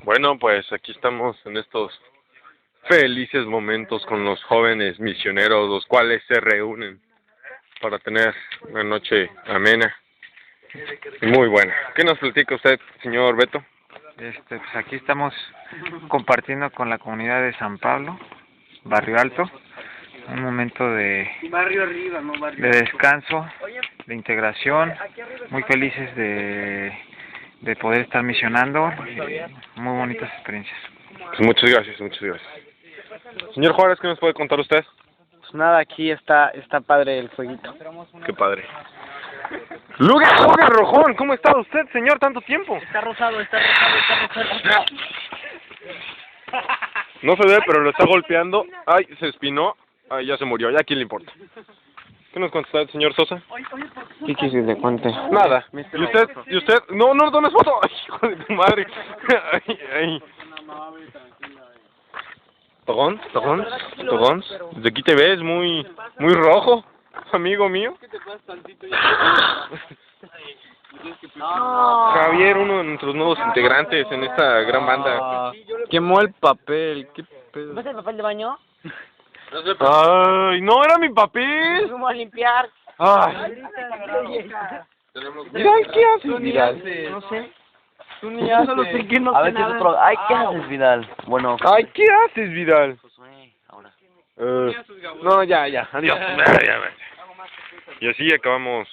Bueno, pues aquí estamos en estos felices momentos con los jóvenes misioneros, los cuales se reúnen para tener una noche amena y muy buena. ¿Qué nos platica usted, señor Beto? Pues aquí estamos compartiendo con la comunidad de San Pablo, Barrio Alto, un momento de descanso, de integración, muy felices de poder estar misionando, muy bonitas experiencias. Pues muchas gracias, muchas gracias. Señor Juárez, ¿qué nos puede contar usted? Pues nada, aquí está padre el fueguito. Qué padre. Lugar Rojón, ¿cómo está usted, señor? Tanto tiempo. Está rosado. No se ve, pero lo está golpeando. Ay, se espinó. Ay, ya se murió. Ya, ¿a quién le importa? ¿Qué nos cuenta usted, señor Sosa? ¿Qué quieres que te cuente? Nada. ¿Y usted? ¿Y usted? No, no tomes foto. Ay, hijo de tu madre. Ay. Togons. Desde aquí te ves muy rojo, amigo mío. Javier, uno de nuestros nuevos integrantes en esta gran banda. Quemó el papel, qué pedo. ¿Ves el papel de baño? Ay, no era mi papel. Fuimos a limpiar. Ay. Vidal, ¿qué haces, Vidal? No sé. Tú ni haces. Solo sé que no A sé ver qué es nada. otro. Ay, ¿qué haces, Vidal? Bueno, Ay, ¿qué haces, Vidal? ahora. No, ya, adiós. Ya. Y así acabamos.